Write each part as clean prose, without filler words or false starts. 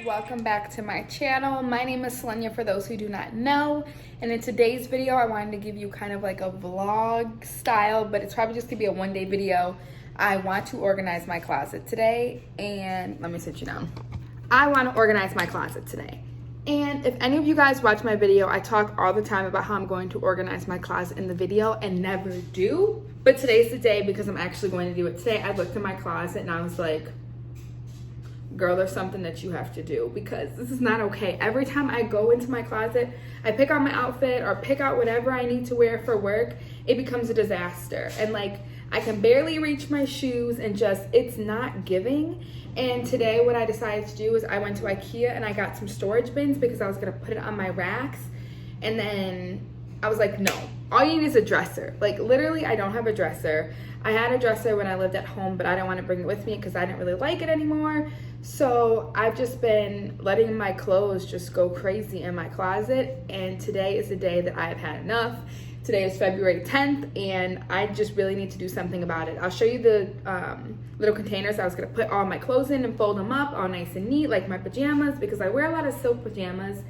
welcome back to my channel. My name is Selenia for those who do not know, and in today's video I wanted to give you kind of like a vlog style, but it's probably just gonna be a one-day video. I want to organize my closet today, and let me sit you down. I want to organize my closet today. And if any of you guys watch my video, I talk all the time about how I'm going to organize my closet in the video and never do. But today's the day because I'm actually going to do it today. I looked in my closet and I was like, girl, there's something that you have to do because this is not okay. Every time I go into my closet, I pick out my outfit or pick out whatever I need to wear for work, it becomes a disaster. And like, I can barely reach my shoes and just, it's not giving. And today what I decided to do is I went to Ikea and I got some storage bins because I was gonna put it on my racks. And then I was like, no, all you need is a dresser. Like literally, I don't have a dresser. I had a dresser when I lived at home, but I didn't want to bring it with me because I didn't really like it anymore. So I've just been letting my clothes just go crazy in my closet. And today is the day that I have had enough. Today is February 10th, and I just really need to do something about it. I'll show you the little containers I was gonna put all my clothes in and fold them up all nice and neat, like my pajamas, because I wear a lot of silk pajamas,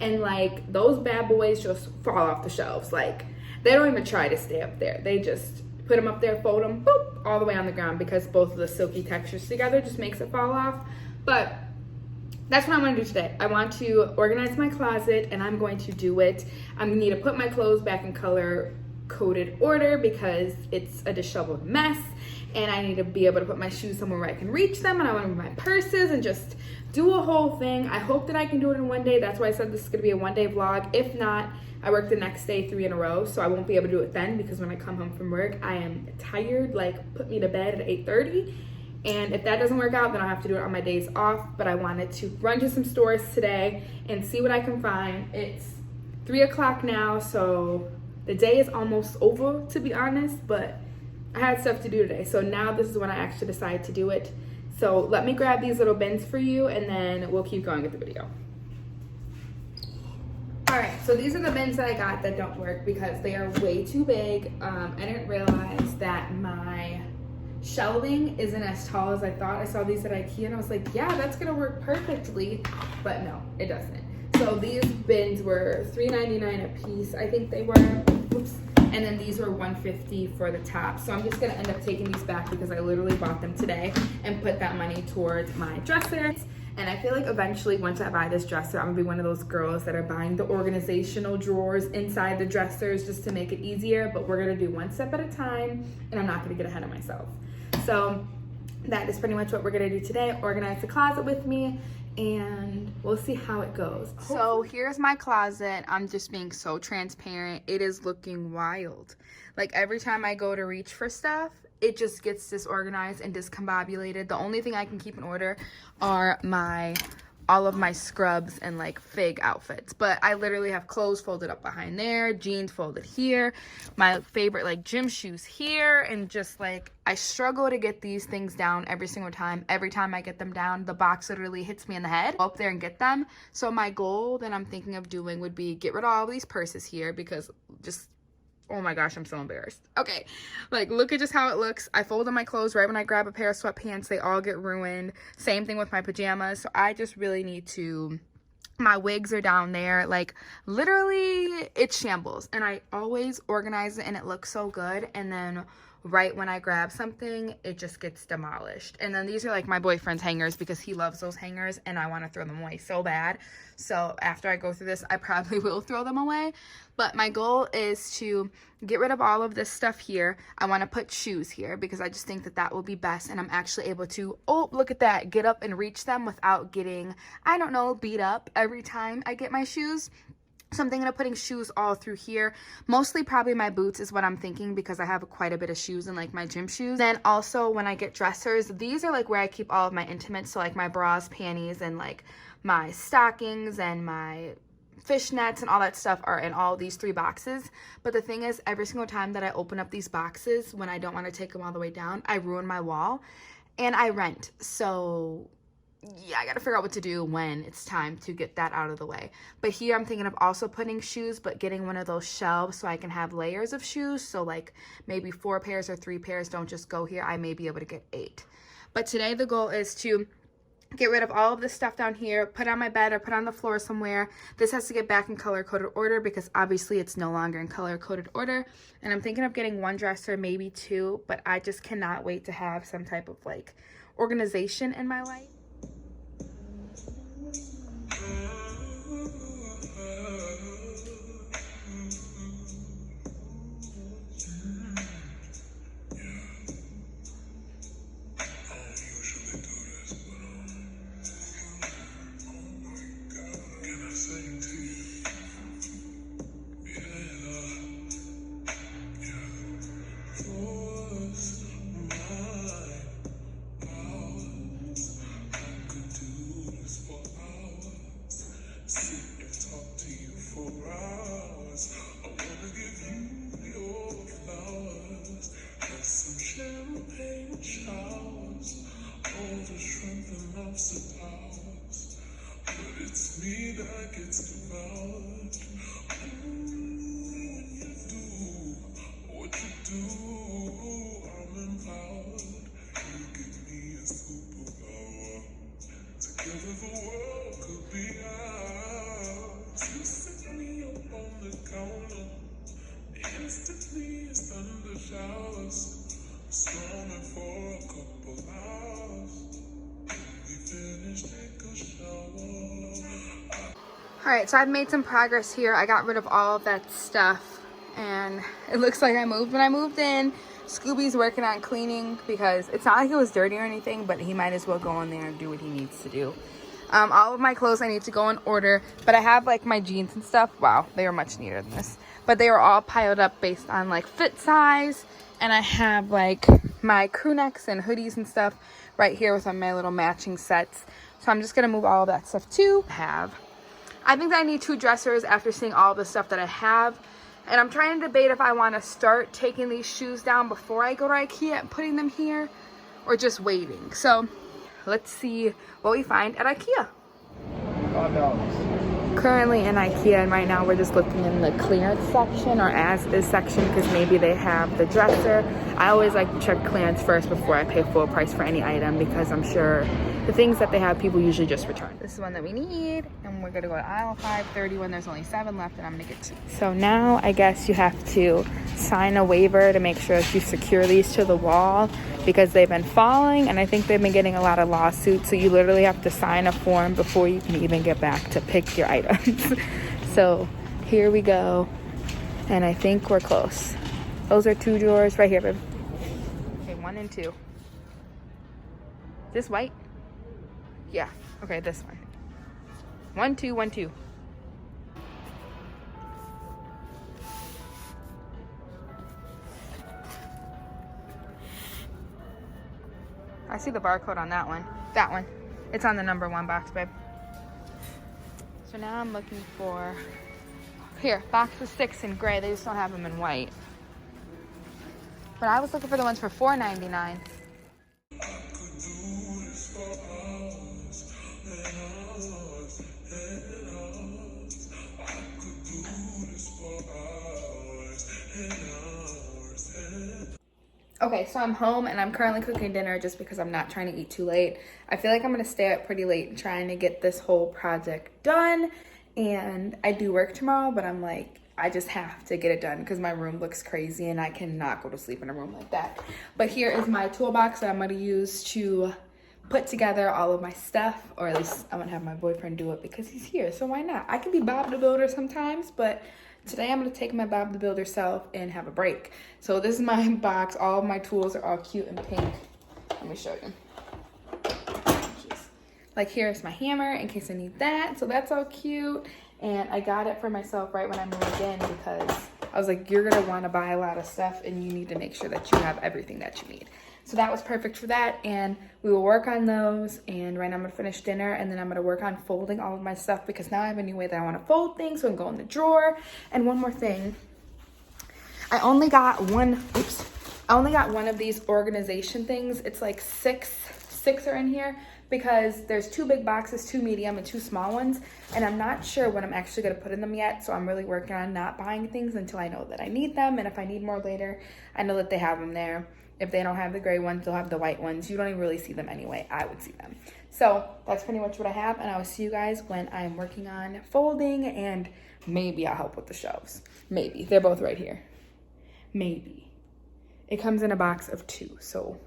and like those bad boys just fall off the shelves. Like they don't even try to stay up there. They just put them up there, fold them, boop, all the way on the ground because both of the silky textures together just makes it fall off. But that's what I want to do today. I want to organize my closet and I'm going to do it. I'm gonna need to put my clothes back in color coded order because it's a disheveled mess, and I need to be able to put my shoes somewhere where I can reach them, and I want to move my purses and just do a whole thing. I hope that I can do it in one day. That's why I said this is gonna be a one-day vlog. If not, I work the next day 3 in a row, so I won't be able to do it then because when I come home from work, I am tired, like put me to bed at 8:30. And if that doesn't work out, then I'll have to do it on my days off. But I wanted to run to some stores today and see what I can find. It's 3 o'clock now, so the day is almost over, to be honest, but I had stuff to do today. So now this is when I actually decided to do it. So let me grab these little bins for you and then we'll keep going with the video. All right, so these are the bins that I got that don't work because they are way too big. I didn't realize that my shelving isn't as tall as I thought. I saw these at Ikea and I was like, yeah, that's gonna work perfectly, but no, it doesn't. So these bins were $3.99 a piece, I think they were. Oops. And then these were $1.50 for the top. So I'm just gonna end up taking these back because I literally bought them today and put that money towards my dresser. And I feel like eventually once I buy this dresser, I'm gonna be one of those girls that are buying the organizational drawers inside the dressers just to make it easier, but we're gonna do one step at a time and I'm not gonna get ahead of myself. So that is pretty much what we're gonna do today. Organize the closet with me and we'll see how it goes. So here's my closet. I'm just being so transparent. It is looking wild. Like every time I go to reach for stuff, it just gets disorganized and discombobulated. The only thing I can keep in order are all of my scrubs and like fig outfits, but I literally have clothes folded up behind there, jeans folded here, my favorite like gym shoes here, and just like I struggle to get these things down every single time. Every time I get them down, the box literally hits me in the head. Go up there and get them. So my goal that I'm thinking of doing would be get rid of all of these purses here because just, oh my gosh, I'm so embarrassed. Okay, like look at just how it looks. I folded my clothes right when I grab a pair of sweatpants. They all get ruined. Same thing with my pajamas. So I just really need to, my wigs are down there. Like literally it's shambles. And I always organize it and it looks so good. And then right when I grab something, it just gets demolished. And then these are like my boyfriend's hangers because he loves those hangers and I want to throw them away so bad. So after I go through this, I probably will throw them away. But my goal is to get rid of all of this stuff here. I want to put shoes here because I just think that that will be best. And I'm actually able to, oh, look at that, get up and reach them without getting, I don't know, beat up every time I get my shoes. So I'm thinking of putting shoes all through here. Mostly probably my boots is what I'm thinking because I have quite a bit of shoes and like my gym shoes. Then also when I get dressers, these are like where I keep all of my intimates. So like my bras, panties, and like my stockings and my fishnets and all that stuff are in all these 3 boxes. But the thing is, every single time that I open up these boxes, when I don't want to take them all the way down, I ruin my wall and I rent. So yeah, I gotta figure out what to do when it's time to get that out of the way. But here I'm thinking of also putting shoes, but getting one of those shelves so I can have layers of shoes. So like maybe 4 pairs or 3 pairs don't just go here. I may be able to get 8. But today the goal is to get rid of all of this stuff down here, put on my bed or put on the floor somewhere. This has to get back in color-coded order because obviously it's no longer in color-coded order. And I'm thinking of getting one dresser, maybe two, but I just cannot wait to have some type of like organization in my life. It's me that gets devoured. What you do, I'm empowered. You give me a superpower. Together the world could be ours. You set me up on the counter. Instantly it's thunder showers. Storming for a couple hours. We finished, take a shower. All right, so I've made some progress here. I got rid of all of that stuff and it looks like I moved. When I moved in, Scooby's working on cleaning because it's not like it was dirty or anything, but he might as well go in there and do what he needs to do. All of my clothes I need to go in order, but I have like my jeans and stuff. Wow, they are much neater than this. But they were all piled up based on like fit size. And I have like my crew necks and hoodies and stuff right here with my little matching sets. So I'm just gonna move all of that stuff too. I think that I need two dressers after seeing all the stuff that I have. And I'm trying to debate if I want to start taking these shoes down before I go to Ikea and putting them here or just waiting. So let's see what we find at Ikea. Currently in Ikea, and right now we're just looking in the clearance section or as is section because maybe they have the dresser. I always like to check clearance first before I pay full price for any item because I'm sure the things that they have people usually just return. This is one that we need, and we're gonna go to aisle 530 when there's only 7 left, and I'm gonna get 2. So now I guess you have to sign a waiver to make sure that you secure these to the wall because they've been falling, and I think they've been getting a lot of lawsuits. So you literally have to sign a form before you can even get back to pick your items. So here we go, and I think we're close. Those are 2 drawers right here, babe. Okay, 1 and 2. This white? Yeah. Okay, this one. 1, 2, 1, 2. I see the barcode on that one. That one. It's on the number 1 box, babe. So now I'm looking for... Here, box of 6 in gray. They just don't have them in white. But I was looking for the ones for $4.99. Okay, so I'm home and I'm currently cooking dinner just because I'm not trying to eat too late. I feel like I'm gonna stay up pretty late trying to get this whole project done. And I do work tomorrow, but I'm like, I just have to get it done because my room looks crazy and I cannot go to sleep in a room like that. But here is my toolbox that I'm gonna use to put together all of my stuff, or at least I'm gonna have my boyfriend do it because he's here, so why not? I can be Bob the Builder sometimes, but today I'm gonna take my Bob the Builder self and have a break. So this is my box. All of my tools are all cute and pink. Let me show you. Like here's my hammer in case I need that. So that's all cute. And I got it for myself right when I moved in because I was like, you're gonna wanna buy a lot of stuff and you need to make sure that you have everything that you need. So that was perfect for that, and we will work on those. And right now I'm gonna finish dinner, and then I'm gonna work on folding all of my stuff because now I have a new way that I wanna fold things, so I can go in the drawer. And one more thing, I only got one of these organization things. It's like six are in here because there's 2 big boxes, 2 medium and 2 small ones, and I'm not sure what I'm actually gonna put in them yet. So I'm really working on not buying things until I know that I need them, and if I need more later, I know that they have them there. If they don't have the gray ones, they'll have the white ones. You don't even really see them anyway. I would see them. So that's pretty much what I have, and I will see you guys when I'm working on folding, and maybe I'll help with the shelves. Maybe. They're both right here. Maybe. It comes in a box of 2, so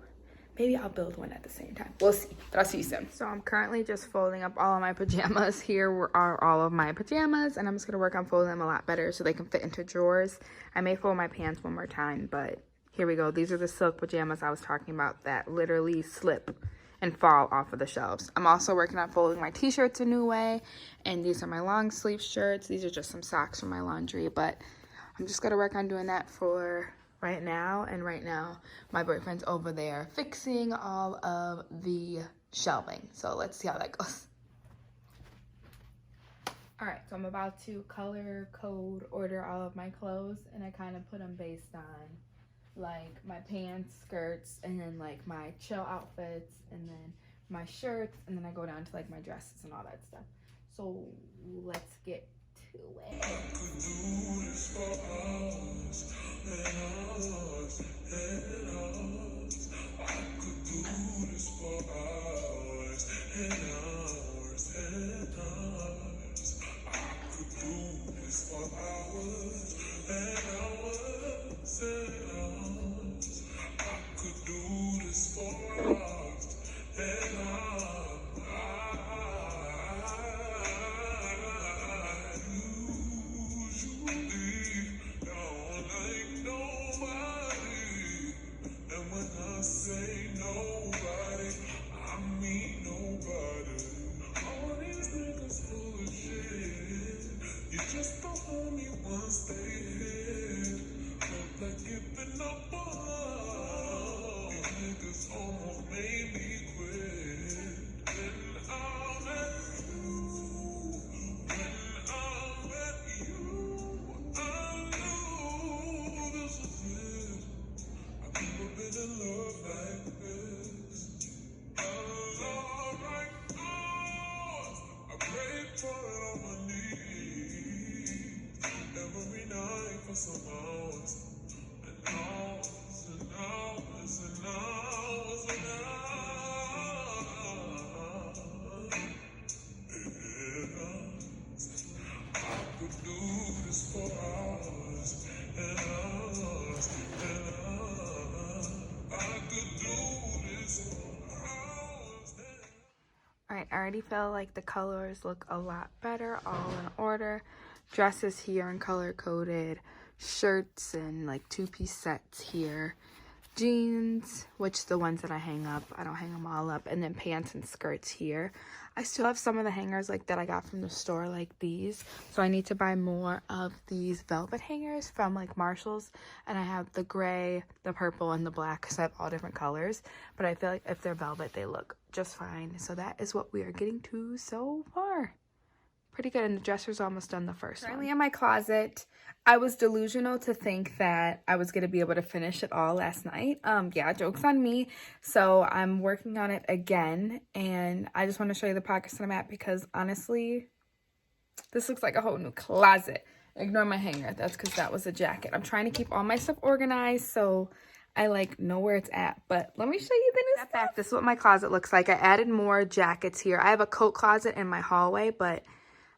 maybe I'll build one at the same time. We'll see, but I'll see you soon. So I'm currently just folding up all of my pajamas. Here are all of my pajamas, and I'm just gonna work on folding them a lot better so they can fit into drawers. I may fold my pants one more time, but here we go. These are the silk pajamas I was talking about that literally slip and fall off of the shelves. I'm also working on folding my t-shirts a new way, and these are my long sleeve shirts. These are just some socks from my laundry, but I'm just gonna work on doing that for right now. And right now my boyfriend's over there fixing all of the shelving, so let's see how that goes. All right, so I'm about to color code order all of my clothes, and I kind of put them based on like my pants, skirts, and then like my chill outfits, and then my shirts, and then I go down to like my dresses and all that stuff. So let's get to it. I could do this for hours and hours and hours. I could do this for hours and hours and hours. I could do this for hours and hours and hours. I could do this for hours and hours. Say nobody, I mean nobody. All these niggas full of shit. You just don't hold me once they hit. Look like giving up on. These niggas almost made me quit. When I'm at you, when I'm at you, I knew this was it. I've never been in love like this. A love like ours. I pray for it on my knees every night for some hours and hours and hours and hours and hours. I could do this for hours and hours and hours. I could do this for hours. All right, I already feel like the colors look a lot better, all in order. Dresses here in color coded, shirts and like 2-piece sets here, jeans, which the ones that I hang up, I don't hang them all up, and then pants and skirts here. I still have some of the hangers like that I got from the store, like these, so I need to buy more of these velvet hangers from like Marshall's. And I have the gray, the purple, and the black because I have all different colors, but I feel like if they're velvet they look just fine. So that is what we are getting to so far. Pretty good, and the dresser's almost done the first one. Currently in my closet. I was delusional to think that I was going to be able to finish it all last night. Yeah, joke's on me. So I'm working on it again, and I just want to show you the progress that I'm at because honestly, this looks like a whole new closet. Ignore my hanger. That's because that was a jacket. I'm trying to keep all my stuff organized so I like know where it's at. But let me show you the new stuff. This is what my closet looks like. I added more jackets here. I have a coat closet in my hallway, but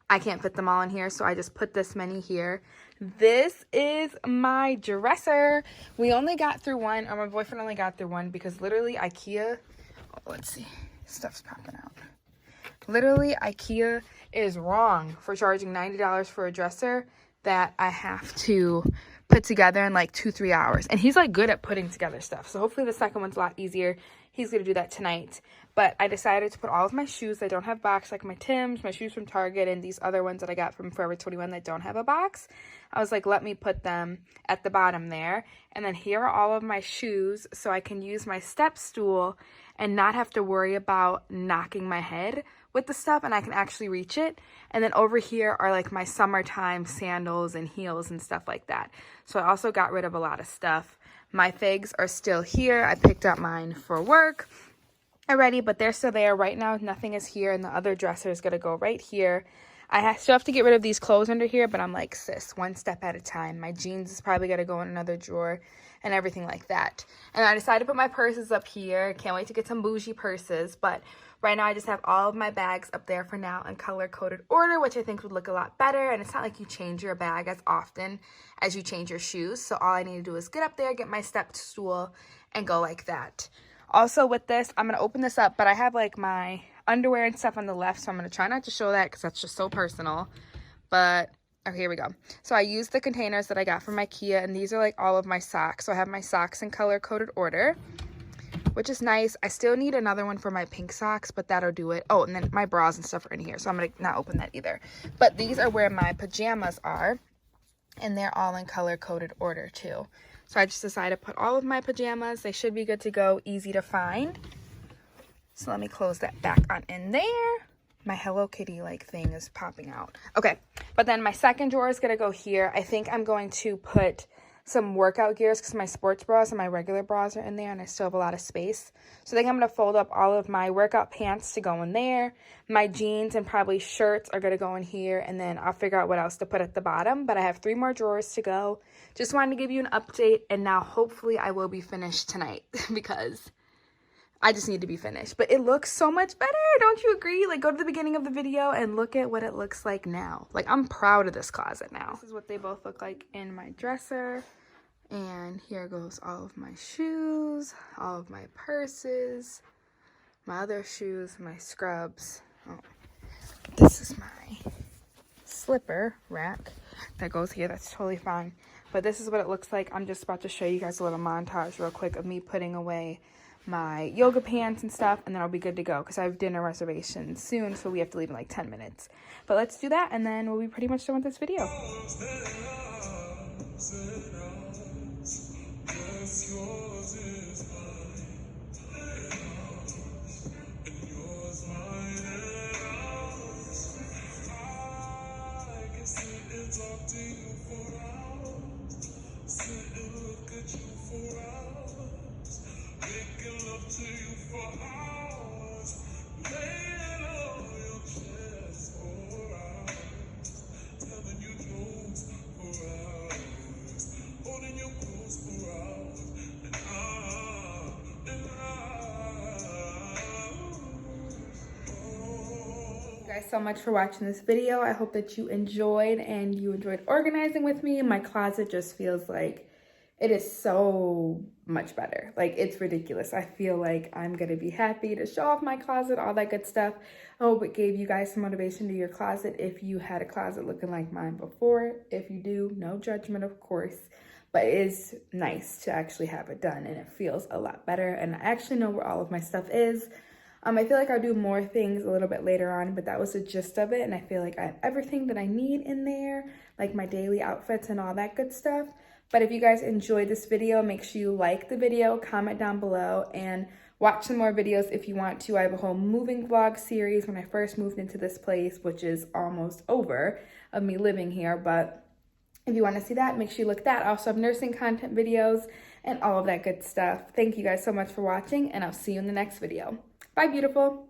I can't fit them all in here, so I just put this many here. This is my dresser. We only got through one, or my boyfriend only got through one because literally Ikea, oh, let's see, stuff's popping out. Literally Ikea is wrong for charging $90 for a dresser that I have to put together in like 2-3 hours. And he's like good at putting together stuff. So hopefully the second one's a lot easier. He's going to do that tonight. But I decided to put all of my shoes that don't have box, like my Timbs, my shoes from Target, and these other ones that I got from Forever 21 that don't have a box. I was like, let me put them at the bottom there. And then here are all of my shoes so I can use my step stool and not have to worry about knocking my head with the stuff, and I can actually reach it. And then over here are like my summertime sandals and heels and stuff like that. So I also got rid of a lot of stuff. My figs are still here. I picked up mine for work already, but they're still there. Right now, nothing is here, and the other dresser is going to go right here. still have to get rid of these clothes under here, but I'm like, sis, one step at a time. My jeans is probably going to go in another drawer and everything like that. And I decided to put my purses up here. Can't wait to get some bougie purses, but right now I just have all of my bags up there for now in color-coded order, which I think would look a lot better. And it's not like you change your bag as often as you change your shoes. So all I need to do is get up there, get my step stool, and go like that. Also with this, I'm going to open this up, but I have like my underwear and stuff on the left, so I'm going to try not to show that because that's just so personal. But okay, here we go. So I used the containers that I got from Ikea, and these are like all of my socks. So I have my socks in color-coded order, which is nice. I still need another one for my pink socks, but that'll do it. Oh, and then my bras and stuff are in here, so I'm going to not open that either. But these are where my pajamas are, and they're all in color-coded order too. So I just decided to put all of my pajamas. They should be good to go, easy to find. So let me close that back on in there. My Hello Kitty like thing is popping out. Okay, but then my second drawer is gonna go here. I think I'm going to put some workout gears because my sports bras and my regular bras are in there and I still have a lot of space. So I think I'm gonna fold up all of my workout pants to go in there. My jeans and probably shirts are gonna go in here, and then I'll figure out what else to put at the bottom. But I have 3 more drawers to go. Just wanted to give you an update, and now hopefully I will be finished tonight because I just need to be finished. But it looks so much better, don't you agree? Like, go to the beginning of the video and look at what it looks like now. Like, I'm proud of this closet now. This is what they both look like in my dresser. And here goes all of my shoes, all of my purses, my other shoes, my scrubs. Oh, this is my slipper rack that goes here. That's totally fine. But this is what it looks like. I'm just about to show you guys a little montage real quick of me putting away my yoga pants and stuff, and then I'll be good to go because I have dinner reservations soon, so we have to leave in like 10 minutes. But let's do that, and then we'll be pretty much done with this video. Guys so much for watching this video. I hope that you enjoyed and you enjoyed organizing with me. My closet just feels like it is so much better. Like, it's ridiculous. I feel like I'm gonna be happy to show off my closet, all that good stuff. I hope it gave you guys some motivation to your closet if you had a closet looking like mine before. If you do, no judgment, of course. But it is nice to actually have it done, and it feels a lot better. And I actually know where all of my stuff is. I feel like I'll do more things a little bit later on, but that was the gist of it. And I feel like I have everything that I need in there, like my daily outfits and all that good stuff. But if you guys enjoyed this video, make sure you like the video, comment down below, and watch some more videos if you want to. I have a whole moving vlog series when I first moved into this place, which is almost over, of me living here. But if you want to see that, make sure you look at that. I also have nursing content videos and all of that good stuff. Thank you guys so much for watching, and I'll see you in the next video. Bye, beautiful.